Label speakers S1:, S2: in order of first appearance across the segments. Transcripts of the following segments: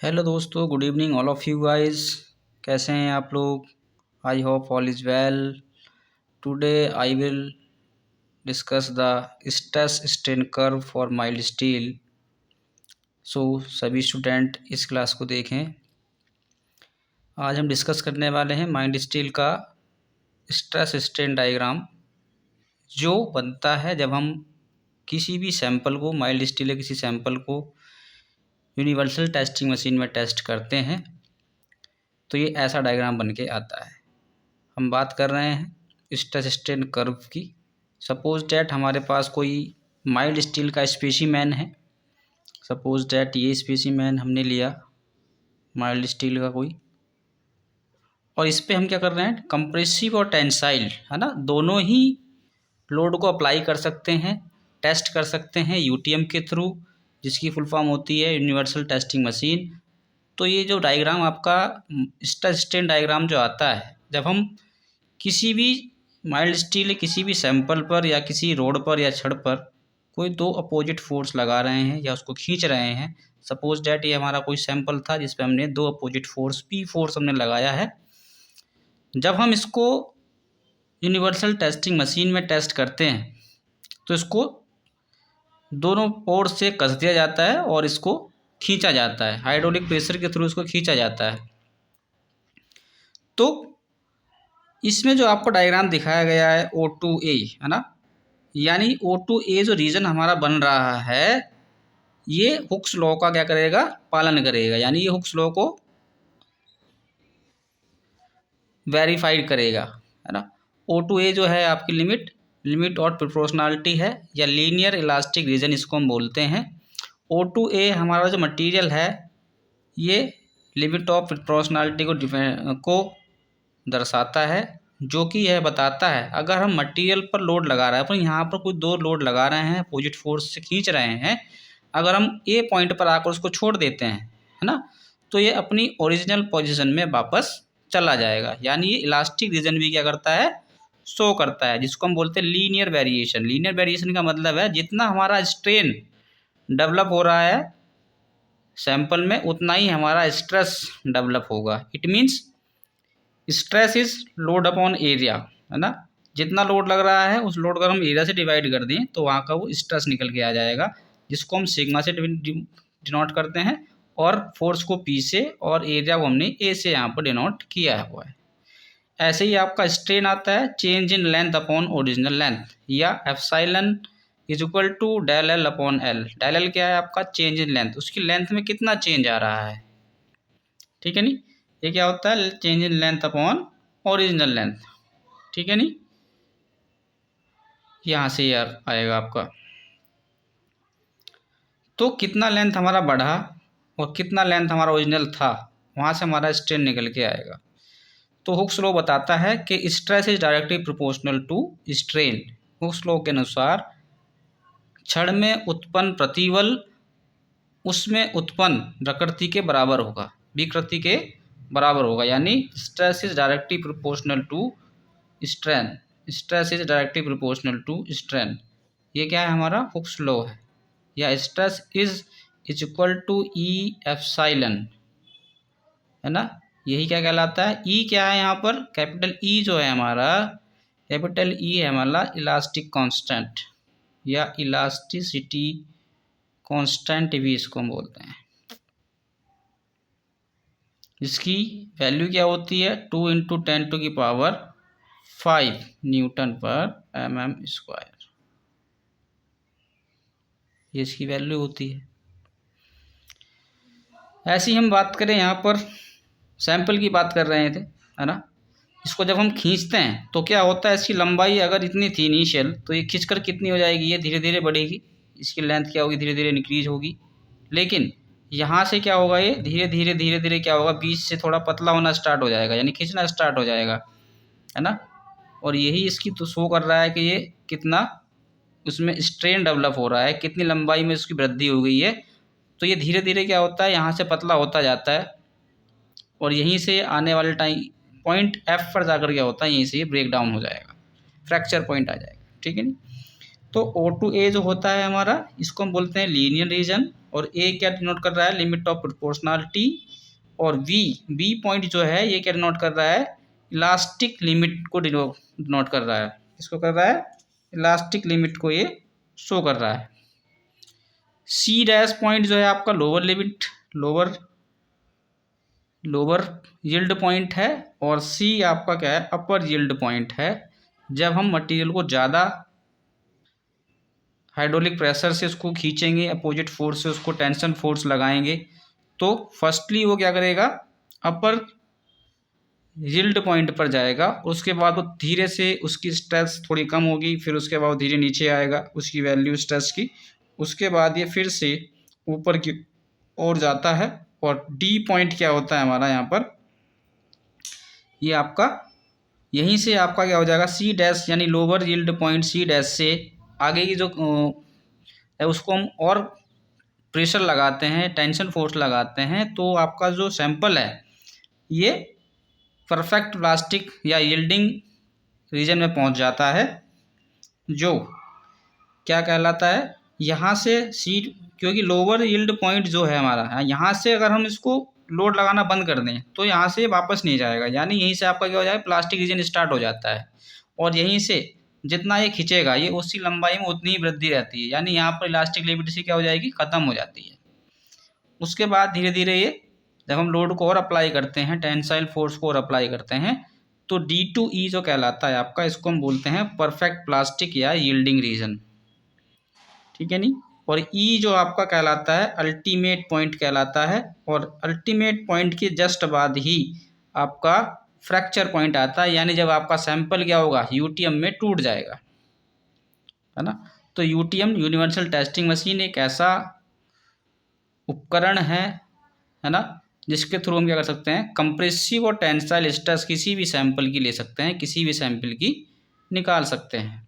S1: Hello दोस्तों, good evening all of you guys. कैसे हैं आप लोग? I hope all is well. Today I will discuss the stress strain curve for mild steel. So सभी student इस class को देखें। आज हम डिस्कस करने वाले हैं माइल्ड स्टील का स्ट्रेस स्ट्रेन डायग्राम, जो बनता है जब हम किसी भी सैंपल को, माइल्ड स्टील या किसी सैंपल को यूनिवर्सल टेस्टिंग मशीन में टेस्ट करते हैं तो ये ऐसा डायग्राम बन के आता है। हम बात कर रहे हैं स्ट्रेस स्ट्रेन कर्व की। सपोज डैट हमारे पास कोई माइल्ड स्टील का स्पेसीमैन है। सपोज डैट ये स्पेसीमैन हमने लिया माइल्ड स्टील का कोई, और इस पे हम क्या कर रहे हैं, कंप्रेसिव और टेंसाइल, है ना, दोनों ही लोड को अप्लाई कर सकते हैं, टेस्ट कर सकते हैं यूटीएम के थ्रू, जिसकी फुल फॉर्म होती है यूनिवर्सल टेस्टिंग मशीन। तो ये जो डायग्राम आपका स्ट्रेस स्ट्रेन डायग्राम जो आता है, जब हम किसी भी माइल्ड स्टील किसी भी सैंपल पर या किसी रोड पर या छड़ पर कोई दो अपोजिट फोर्स लगा रहे हैं या उसको खींच रहे हैं। सपोज डैट ये हमारा कोई सैंपल था जिस पे हमने दो अपोजिट फोर्स पी फोर्स हमने लगाया है। जब हम इसको यूनिवर्सल टेस्टिंग मशीन में टेस्ट करते हैं तो इसको दोनों ओर से कस दिया जाता है और इसको खींचा जाता है, हाइड्रोलिक प्रेशर के थ्रू इसको खींचा जाता है। तो इसमें जो आपको डायग्राम दिखाया गया है O2A, है ना, यानी O2A जो रीजन हमारा बन रहा है ये हुक्स लॉ का क्या करेगा, पालन करेगा, यानी ये हुक्स लॉ को वेरीफाइड करेगा, है ना। O2A जो है आपकी लिमिट और प्रोपोर्शनलिटी है, या लीनियर इलास्टिक रीजन इसको हम बोलते हैं। O2A हमारा जो मटेरियल है ये लिमिट ऑफ प्रोपोर्शनलिटी को दर्शाता है, जो कि यह बताता है अगर हम मटेरियल पर लोड लगा रहे हैं, पर यहाँ पर कोई दो लोड लगा रहे हैं, अपोजिट फोर्स से खींच रहे हैं, अगर हम ए पॉइंट पर आकर उसको छोड़ देते हैं, है ना, तो ये अपनी ओरिजिनल पोजीशन में वापस चला जाएगा। यानी ये इलास्टिक रीजन भी क्या करता है, शो करता है, जिसको हम बोलते हैं लीनियर वेरिएशन। लीनियर वेरिएशन का मतलब है जितना हमारा स्ट्रेन डेवलप हो रहा है सैंपल में उतना ही हमारा स्ट्रेस डेवलप होगा। It means stress is load upon area, है ना, जितना लोड लग रहा है उस लोड को हम एरिया से डिवाइड कर दें तो वहाँ का वो स्ट्रेस निकल के आ जाएगा, जिसको हम सिग्मा से डिनोट करते हैं, और फोर्स को पी से और एरिया को हमने ए से यहाँ पर डिनोट किया हुआ है। ऐसे ही आपका स्ट्रेन आता है change in length upon original length, या epsilon is equal to del L upon L. Del L क्या है आपका, चेंज इन लेंथ, उसकी लेंथ में कितना चेंज आ रहा है, ठीक है नी। ये क्या होता है, change in length upon original length, ठीक है नी। यहाँ से यार आएगा आपका, तो कितना लेंथ हमारा बढ़ा और कितना लेंथ हमारा ओरिजिनल था, वहाँ से हमारा स्ट्रेन निकल के आएगा। तो हुक्स लॉ बताता है कि stress is directly proportional to strain. Hooke's law के अनुसार क्षण में उत्पन्न प्रतिबल उसमें उत्पन्न प्रकृति के बराबर होगा, विकृति के बराबर होगा, यानी stress is directly proportional to strain. Stress is directly proportional to strain, ये क्या है, हमारा हुक्स लॉ है। या stress is equal to E epsilon, है ना, यही क्या कहलाता है। ई क्या है यहाँ पर, कैपिटल ई जो है हमारा, कैपिटल ई है हमारा इलास्टिक कांस्टेंट, या इलास्टिसिटी कांस्टेंट भी इसको हम बोलते हैं, जिसकी वैल्यू क्या होती है 2 × 10⁵ न्यूटन पर mm², ये इसकी वैल्यू होती है। ऐसी हम बात करें यहाँ पर सैंपल की बात कर रहे थे, है ना, इसको जब हम खींचते हैं तो क्या होता है, इसकी लंबाई अगर इतनी थी इनिशियल, तो ये खींचकर कितनी हो जाएगी, ये धीरे धीरे बढ़ेगी, इसकी लेंथ क्या होगी, धीरे धीरे इंक्रीज होगी। लेकिन यहाँ से क्या होगा, ये धीरे धीरे क्या होगा, बीच से थोड़ा पतला होना स्टार्ट हो जाएगा, यानी खींचना स्टार्ट हो जाएगा, है ना। और यही इसकी तो शो कर रहा है कि ये कितना उसमें स्ट्रेन डेवलप हो रहा है, कितनी लंबाई में उसकी वृद्धि हो गई है। तो ये धीरे धीरे क्या होता है, यहाँ से पतला होता जाता है, और यहीं से आने वाले टाइम पॉइंट एफ पर जाकर क्या होता है, यहीं से ये ब्रेक डाउन हो जाएगा, फ्रैक्चर पॉइंट आ जाएगा, ठीक है नी। तो O2A जो होता है हमारा, इसको हम बोलते हैं लीनियर रीजन, और ए क्या डिनोट कर रहा है, लिमिट ऑफ प्रोपोर्शनलिटी, और बी पॉइंट जो है ये क्या डिनोट कर रहा है, इलास्टिक लिमिट को डिनोट कर रहा है। इसको कर रहा है, इलास्टिक लिमिट को ये शो कर रहा है। सी डैश पॉइंट जो है आपका lower limit, lower yield point है, और सी आपका क्या है, अपर यील्ड पॉइंट है। जब हम मटेरियल को ज़्यादा हाइड्रोलिक प्रेशर से उसको खींचेंगे, अपोजिट फोर्स से उसको टेंशन फोर्स लगाएंगे, तो फर्स्टली वो क्या करेगा, अपर यील्ड पॉइंट पर जाएगा, उसके बाद वो धीरे से उसकी स्ट्रेस थोड़ी कम होगी, फिर उसके बाद धीरे नीचे आएगा उसकी वैल्यू स्ट्रेस की, उसके बाद ये फिर से ऊपर की ओर जाता है। और डी पॉइंट क्या होता है हमारा यहाँ पर, ये आपका यहीं से आपका क्या हो जाएगा, सी डैश यानी lower yield point C dash से आगे की जो है उसको हम और प्रेशर लगाते हैं, टेंशन फोर्स लगाते हैं, तो आपका जो सैंपल है ये परफेक्ट प्लास्टिक या यील्डिंग रीजन में पहुंच जाता है, जो क्या कहलाता है, यहाँ से सीट, क्योंकि लोअर यील्ड पॉइंट जो है हमारा, यहाँ से अगर हम इसको लोड लगाना बंद कर दें तो यहाँ से वापस नहीं जाएगा, यानी यहीं से आपका क्या हो जाएगा, प्लास्टिक रीजन स्टार्ट हो जाता है, और यहीं से जितना ये खींचेगा ये उसी लंबाई में उतनी ही वृद्धि रहती है, यानी यहाँ पर इलास्टिक लिमिट क्या हो जाएगी, ख़त्म हो जाती है। उसके बाद धीरे धीरे ये जब हम लोड को और अप्लाई करते हैं, टेंसाइल फोर्स को और अप्लाई करते हैं, तो D2E जो कहलाता है आपका, इसको हम बोलते हैं परफेक्ट प्लास्टिक या यील्डिंग रीजन, ठीक है नहीं। और ई जो आपका कहलाता है अल्टीमेट पॉइंट कहलाता है, और अल्टीमेट पॉइंट के जस्ट बाद ही आपका फ्रैक्चर पॉइंट आता है, यानी जब आपका सैंपल क्या होगा, यूटीएम में टूट जाएगा, है ना। तो यूटीएम यूनिवर्सल टेस्टिंग मशीन एक ऐसा उपकरण है ना, जिसके थ्रू हम क्या कर सकते हैं, कंप्रेसिव और टेंसाइल स्ट्रेस किसी भी सैंपल की ले सकते हैं, किसी भी सैंपल की निकाल सकते हैं।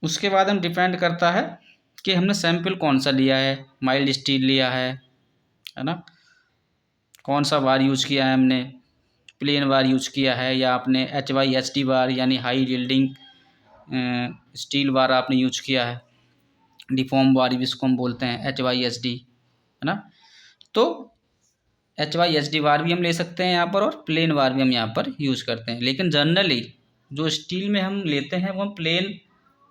S1: उसके बाद हम डिपेंड करता है कि हमने सैंपल कौन सा लिया है, माइल्ड स्टील लिया है ना, कौन सा बार यूज़ किया है हमने, प्लेन बार यूज़ किया है, या आपने HYSD बार यानी हाई यील्डिंग स्टील बार आपने यूज किया है, डिफॉर्म बार जिसको हम बोलते हैं HYSD, है ना। तो HYSD बार भी हम ले सकते हैं यहाँ पर, और प्लेन बार भी हम यहाँ पर यूज़ करते हैं, लेकिन जनरली जो स्टील में हम लेते हैं वो हम प्लेन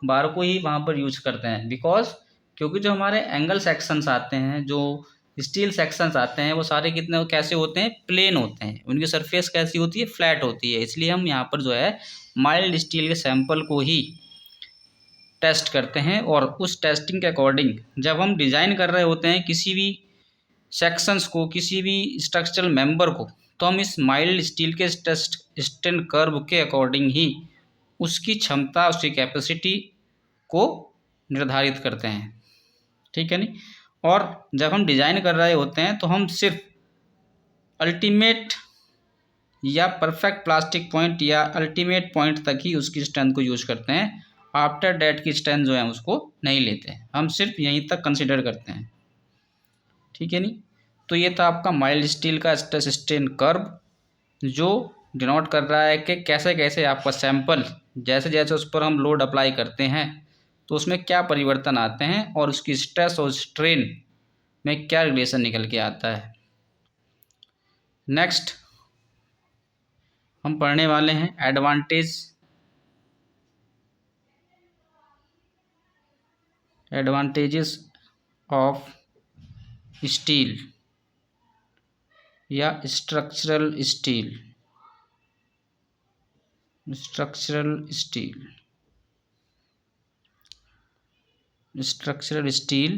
S1: बार को ही वहाँ पर यूज करते हैं, बिकॉज क्योंकि जो हमारे एंगल सेक्शंस आते हैं, जो स्टील सेक्शंस आते हैं, वो सारे कितने कैसे होते हैं, प्लेन होते हैं, उनकी सरफेस कैसी होती है, फ्लैट होती है, इसलिए हम यहाँ पर जो है माइल्ड स्टील के सैंपल को ही टेस्ट करते हैं। और उस टेस्टिंग के अकॉर्डिंग जब हम डिज़ाइन कर रहे होते हैं किसी भी सेक्शंस को, किसी भी स्ट्रक्चरल मेंबर को, तो हम इस माइल्ड स्टील के टेस्ट स्ट्रेन कर्व के अकॉर्डिंग ही उसकी क्षमता, उसकी कैपेसिटी को निर्धारित करते हैं, ठीक है नहीं। और जब हम डिज़ाइन कर रहे होते हैं तो हम सिर्फ अल्टीमेट या परफेक्ट प्लास्टिक पॉइंट या अल्टीमेट पॉइंट तक ही उसकी स्ट्रेंथ को यूज करते हैं, आफ्टर डेट की स्ट्रेंथ जो है उसको नहीं लेते हैं, हम सिर्फ यहीं तक कंसिडर करते हैं, ठीक है नहीं। तो ये था आपका माइल्ड स्टील का स्ट्रेस स्ट्रेन कर्व, जो डिनोट कर रहा है कि कैसे कैसे आपका सैंपल जैसे जैसे उस पर हम लोड अप्लाई करते हैं तो उसमें क्या परिवर्तन आते हैं, और उसकी स्ट्रेस और स्ट्रेन में क्या रिलेशन निकल के आता है। नेक्स्ट हम पढ़ने वाले हैं एडवांटेजेस ऑफ स्टील या structural steel. Structural steel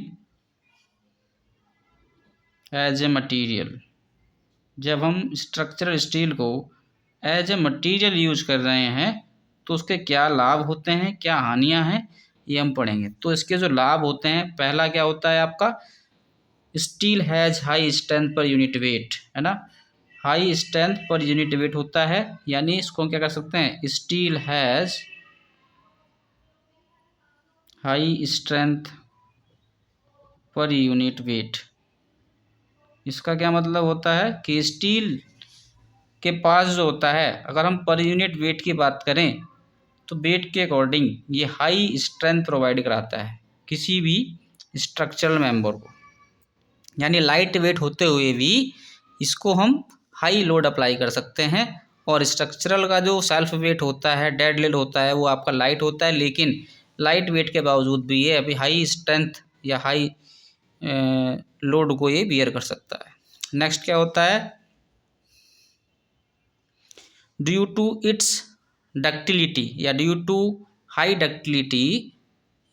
S1: as a material. जब हम स्ट्रक्चरल स्टील को एज ए मटीरियल यूज कर रहे हैं तो उसके क्या लाभ होते हैं, क्या हानियां हैं, ये हम पढ़ेंगे। तो इसके जो लाभ होते हैं, पहला क्या होता है आपका, steel has high strength per unit weight, है ना, high strength per unit weight होता है, यानी इसको हम क्या कर सकते हैं, steel has high strength per unit weight. इसका क्या मतलब होता है कि स्टील के पास जो होता है, अगर हम पर यूनिट वेट की बात करें तो वेट के अकॉर्डिंग ये हाई स्ट्रेंथ प्रोवाइड कराता है किसी भी स्ट्रक्चरल मेंबर को, यानी लाइट वेट होते हुए भी इसको हम हाई लोड अप्लाई कर सकते हैं। और स्ट्रक्चरल का जो सेल्फ वेट होता है, डेड लोड होता है, वो आपका लाइट होता है, लेकिन लाइट वेट के बावजूद भी ये अभी हाई स्ट्रेंथ या हाई लोड को ये बियर कर सकता है। नेक्स्ट क्या होता है, ड्यू टू इट्स डक्टिलिटी या ड्यू टू हाई डक्टिलिटी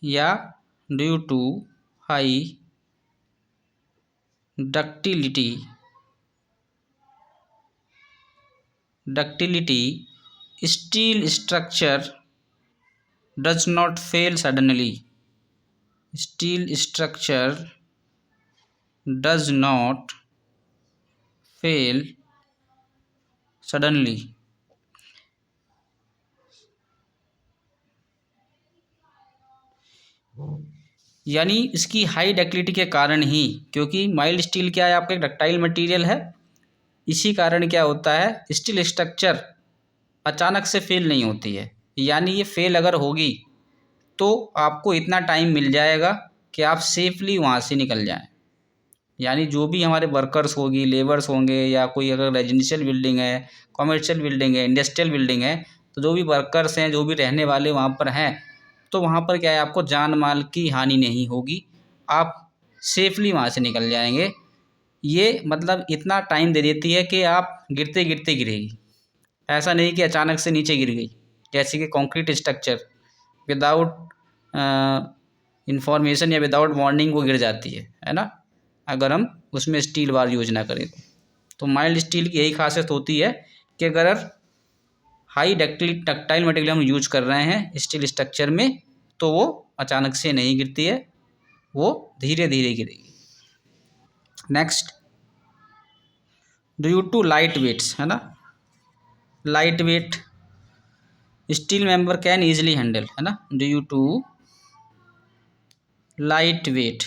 S1: या due to high ductility steel structure does not fail suddenly. Steel structure does not fail suddenly. यानी इसकी हाई डक्टिलिटी के कारण ही, क्योंकि माइल्ड स्टील क्या है, आपका एक डक्टाइल मटेरियल है, इसी कारण क्या होता है, स्टील स्ट्रक्चर अचानक से फेल नहीं होती है। यानी ये फेल अगर होगी तो आपको इतना टाइम मिल जाएगा कि आप सेफली वहाँ से निकल जाएं। यानी जो भी हमारे वर्कर्स होगी, लेबर्स होंगे, या कोई अगर रेजिडेंशियल बिल्डिंग है, कमर्शियल बिल्डिंग है, इंडस्ट्रियल बिल्डिंग है, तो जो भी वर्कर्स हैं, जो भी रहने वाले वहाँ पर हैं, तो वहाँ पर क्या है, आपको जान माल की हानि नहीं होगी, आप सेफली वहाँ से निकल जाएंगे। ये मतलब इतना टाइम दे देती है कि आप गिरते गिरते गिरेगी, ऐसा नहीं कि अचानक से नीचे गिर गई। जैसे कि कंक्रीट स्ट्रक्चर विदाउट इंफॉर्मेशन या विदाउट वार्निंग वो गिर जाती है ना, अगर हम उसमें स्टील बार यूज ना करें तो माइल्ड स्टील की यही खासियत होती है कि अगर हाई डक्टाइल मटेरियल हम यूज कर रहे हैं स्टील स्ट्रक्चर में, तो वो अचानक से नहीं गिरती है, वो धीरे धीरे गिरेगी। Next, due to light weights, है ना, light weight steel member can easily handle, है ना, due to light weight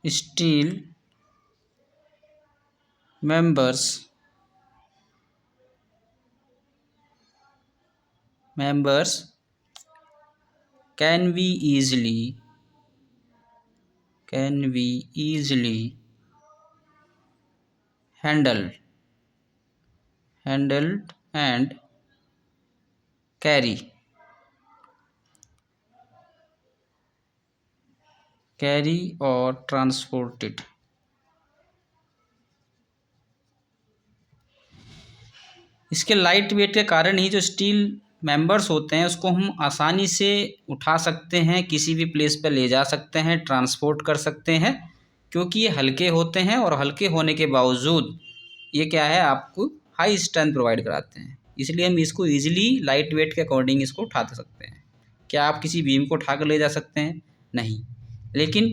S1: steel members can be easily handled and carry or transported। इसके लाइट वेट के कारण ही जो स्टील मेंबर्स होते हैं उसको हम आसानी से उठा सकते हैं, किसी भी प्लेस पर ले जा सकते हैं, ट्रांसपोर्ट कर सकते हैं, क्योंकि ये हल्के होते हैं और हल्के होने के बावजूद ये क्या है, आपको हाई स्ट्रेंथ प्रोवाइड कराते हैं। इसलिए हम इसको ईजिली लाइट वेट के अकॉर्डिंग इसको उठा सकते हैं। क्या आप किसी बीम को उठा कर ले जा सकते हैं? नहीं। लेकिन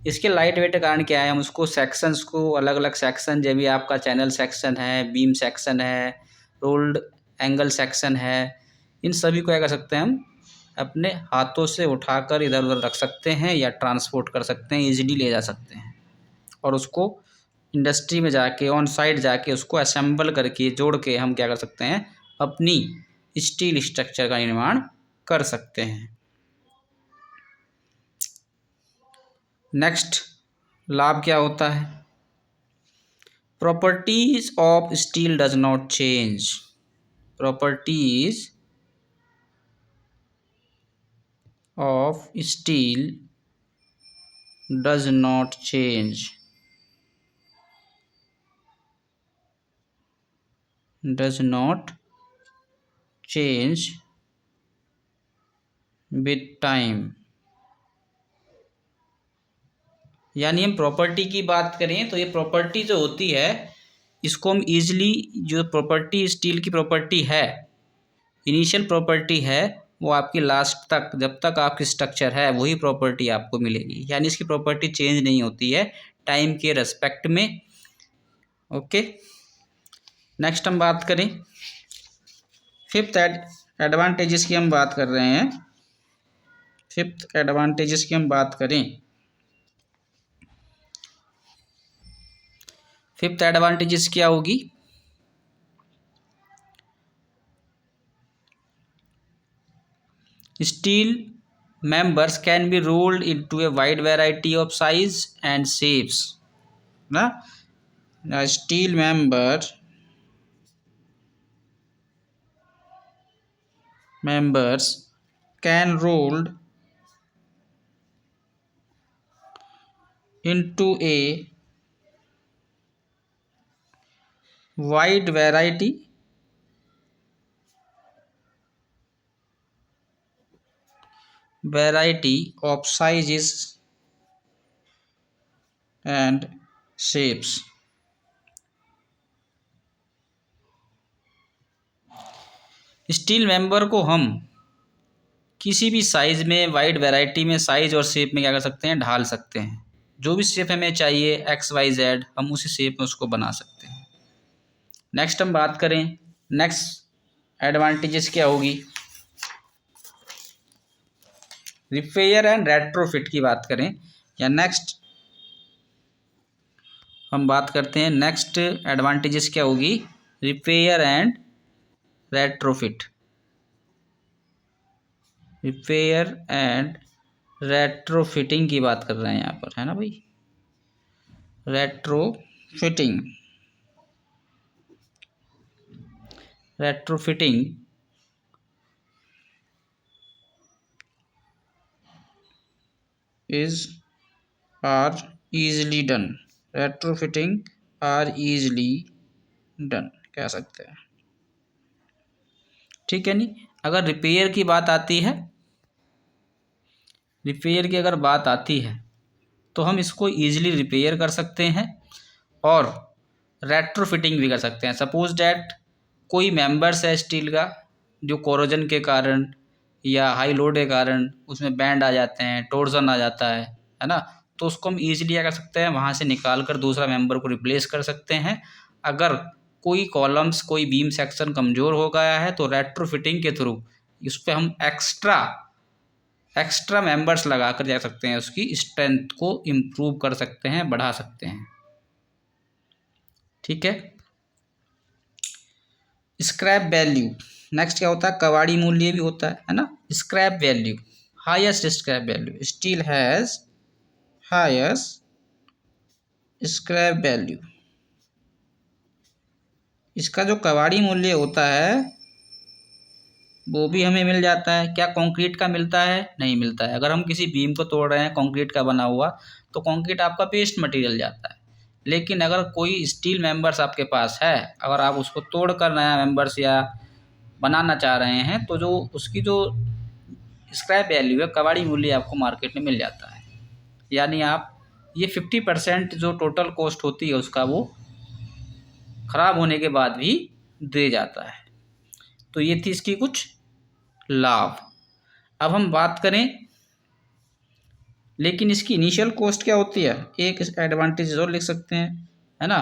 S1: इसके लाइट वेट के कारण क्या है, हम उसको सेक्शंस को अलग अलग सेक्शन, जब भी आपका चैनल सेक्शन है, बीम सेक्शन है, रोल्ड एंगल सेक्शन है, इन सभी को क्या कर सकते हैं, हम अपने हाथों से उठाकर इधर उधर रख सकते हैं या ट्रांसपोर्ट कर सकते हैं, ईजिली ले जा सकते हैं, और उसको इंडस्ट्री में जाके ऑन साइट जाके उसको असेंबल करके जोड़ के हम क्या कर सकते हैं, अपनी स्टील स्ट्रक्चर का निर्माण कर सकते हैं। नेक्स्ट लाभ क्या होता है, properties of steel does not change. Properties of steel does not change with time। यानी हम प्रॉपर्टी की बात करें तो ये प्रॉपर्टी जो होती है इसको हम ईजिली, जो प्रॉपर्टी स्टील की प्रॉपर्टी है, इनिशियल प्रॉपर्टी है, वो आपकी लास्ट तक, जब तक आपकी स्ट्रक्चर है वही प्रॉपर्टी आपको मिलेगी। यानी इसकी प्रॉपर्टी चेंज नहीं होती है टाइम के रेस्पेक्ट में। ओके, नेक्स्ट हम बात करें फिफ्थ एडवांटेजेस की हम बात कर रहे हैं। फिफ्थ एडवांटेजेस की हम बात करें, फिफ्थ एडवांटेजेस क्या होगी, Steel members can be rolled into a wide variety of size and shapes. Na? A steel members can rolled into a wide variety of sizes and shapes. Steel member को हम किसी भी size में, wide variety में, size और shape में क्या कर सकते हैं, ढाल सकते हैं। जो भी शेप हमें चाहिए XYZ, हम उसी शेप में उसको बना सकते हैं। नेक्स्ट हम बात करें, नेक्स्ट एडवांटेजेस क्या होगी, रिपेयर एंड रेट्रोफिट की बात करें, या नेक्स्ट हम बात करते हैं, नेक्स्ट एडवांटेजेस क्या होगी, repair and retrofit. Repair and retrofitting की बात कर रहे हैं यहाँ पर, है ना भाई, retrofitting. Retrofitting are easily done। Retrofitting are easily done कह सकते हैं, ठीक है नहीं। अगर रिपेयर की बात आती है, रिपेयर की अगर बात आती है तो हम इसको ईजिली रिपेयर कर सकते हैं और रेट्रोफिटिंग भी कर सकते हैं। सपोज डैट कोई मेंबर्स है स्टील का जो कोरोजन के कारण या हाई लोड के कारण उसमें बैंड आ जाते हैं, टोर्जन आ जाता है ना, तो उसको हम ईजिली क्या कर सकते हैं, वहाँ से निकाल कर दूसरा मेंबर को रिप्लेस कर सकते हैं। अगर कोई कॉलम्स, कोई बीम सेक्शन कमज़ोर हो गया है तो रेट्रोफिटिंग के थ्रू इस पर हम एक्स्ट्रा मेंबर्स लगा कर जा सकते हैं, उसकी स्ट्रेंथ को इम्प्रूव कर सकते हैं, बढ़ा सकते हैं, ठीक है। स्क्रैप वैल्यू, नेक्स्ट क्या होता है, कबाड़ी मूल्य भी होता है ना। Scrap value, highest scrap value, steel has highest scrap value. इसका जो कबाड़ी मूल्य होता है वो भी हमें मिल जाता है। क्या कंक्रीट का मिलता है? नहीं मिलता है। अगर हम किसी बीम को तोड़ रहे हैं कंक्रीट का बना हुआ, तो कंक्रीट आपका वेस्ट मटेरियल जाता है। लेकिन अगर कोई स्टील मेंबर्स आपके पास है, अगर आप उसको तोड़ कर नया मेंबर्स या बनाना चाह रहे हैं, तो जो उसकी जो स्क्रैप वैल्यू है, कबाड़ी मूल्य आपको मार्केट में मिल जाता है। यानी आप ये 50% जो टोटल कॉस्ट होती है उसका, वो ख़राब होने के बाद भी दे जाता है। तो ये थी इसकी कुछ लाभ। अब हम बात करें, लेकिन इसकी इनिशियल कॉस्ट क्या होती है, एक एडवांटेज और लिख सकते हैं, है ना,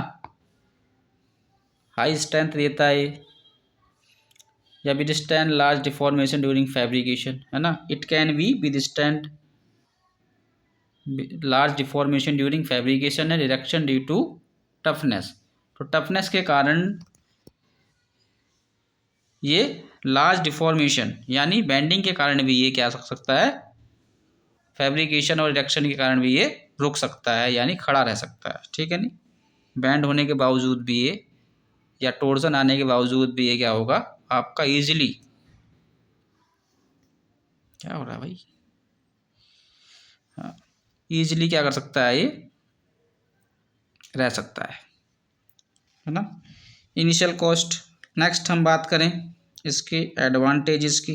S1: हाई स्ट्रेंथ देता है या withstand large deformation during fabrication, है ना। It can be withstand large deformation during fabrication and erection due to toughness. तो टफनेस के कारण ये लार्ज डिफॉर्मेशन यानी बेंडिंग के कारण भी ये क्या सकता है, फैब्रिकेशन और इरेक्शन के कारण भी ये रुक सकता है, यानी खड़ा रह सकता है, ठीक है नहीं। बैंड होने के बावजूद भी ये, या टोर्जन आने के बावजूद भी ये क्या होगा, आपका इजीली, क्या हो रहा है भाई, हाँ, ईजिली क्या कर सकता है, ये रह सकता है ना। इनिशियल कॉस्ट, नेक्स्ट हम बात करें इसके एडवांटेजेस की।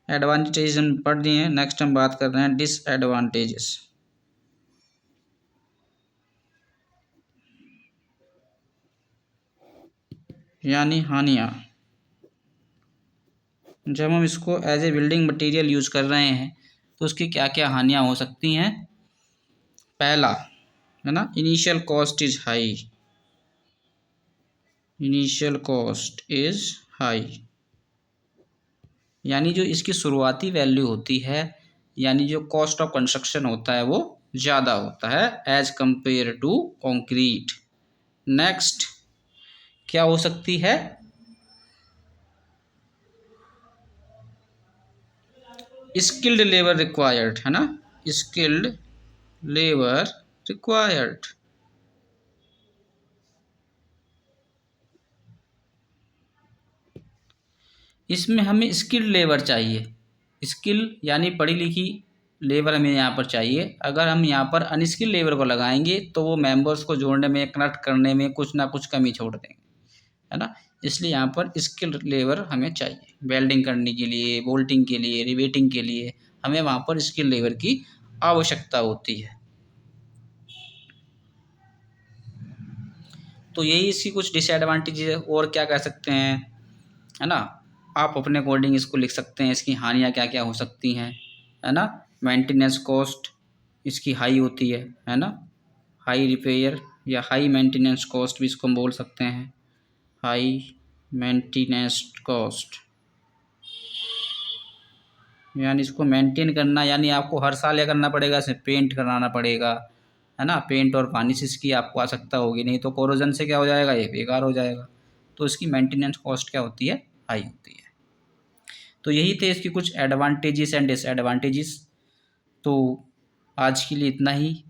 S1: एडवांटेज हम पढ़ दिए हैं, नेक्स्ट हम बात कर रहे हैं डिसएडवांटेजेस, यानी हानियाँ। जब हम इसको as a building material use कर रहे हैं तो उसकी क्या क्या हानियाँ हो सकती हैं। पहला है ना, initial cost is high. Initial cost is high यानी जो इसकी शुरुआती वैल्यू होती है, यानी जो कॉस्ट ऑफ कंस्ट्रक्शन होता है वो ज़्यादा होता है as compare to concrete. Next क्या हो सकती है, स्किल्ड लेबर रिक्वायर्ड, है ना, स्किल्ड लेबर रिक्वायर्ड। इसमें हमें स्किल्ड लेबर चाहिए, स्किल यानी पढ़ी लिखी लेबर हमें यहाँ पर चाहिए। अगर हम यहाँ पर अनस्किल्ड लेबर को लगाएंगे तो वो मेंबर्स को जोड़ने में, कनेक्ट करने में कुछ ना कुछ कमी छोड़ देंगे, है ना। इसलिए यहाँ पर स्किल्ड लेबर हमें चाहिए, वेल्डिंग करने के लिए, बोल्टिंग के लिए, रिवेटिंग के लिए हमें वहाँ पर स्किल्ड लेबर की आवश्यकता होती है। तो यही इसकी कुछ डिसएडवांटेजेस है। और क्या कह सकते हैं, है ना, आप अपने अकॉर्डिंग इसको लिख सकते हैं, इसकी हानियाँ क्या क्या हो सकती हैं, है ना। मेंटेनेंस कॉस्ट इसकी हाई होती है ना, हाई रिपेयर या हाई मेंटेनेंस कॉस्ट भी इसको हम बोल सकते हैं, हाई मेंटेनेंस कॉस्ट। यानी इसको मेंटेन करना, यानी आपको हर साल क्या करना पड़ेगा, इसे पेंट कराना पड़ेगा, है ना, पेंट और वार्निश इसकी आपको आवश्यकता होगी, नहीं तो कोरोजन से क्या हो जाएगा, ये बेकार हो जाएगा। तो इसकी मेंटेनेंस कॉस्ट क्या होती है, हाई होती है। तो यही थे इसकी कुछ एडवांटेजेस एंड डिसएडवांटेजेस। तो आज के लिए इतना ही।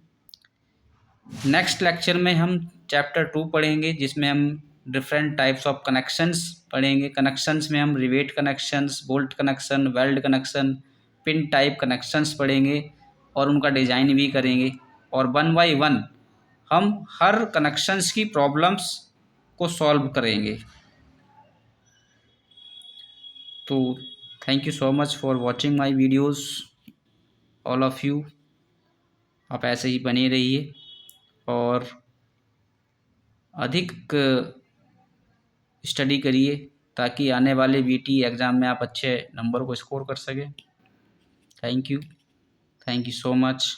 S1: नेक्स्ट लेक्चर में हम चैप्टर 2 पढ़ेंगे, जिसमें हम डिफरेंट टाइप्स ऑफ कनेक्शंस पढ़ेंगे। कनेक्शंस में हम rivet connections, bolt connection, weld connection, pin type connections पढ़ेंगे और उनका डिज़ाइन भी करेंगे। और वन बाय वन हम हर कनेक्शंस की प्रॉब्लम्स को सॉल्व करेंगे। तो thank you so much for watching my videos, all of you. आप ऐसे ही बने रहिए और अधिक स्टडी करिए, ताकि आने वाले बीटी एग्ज़ाम में आप अच्छे नंबर को स्कोर कर सकें। Thank you so much.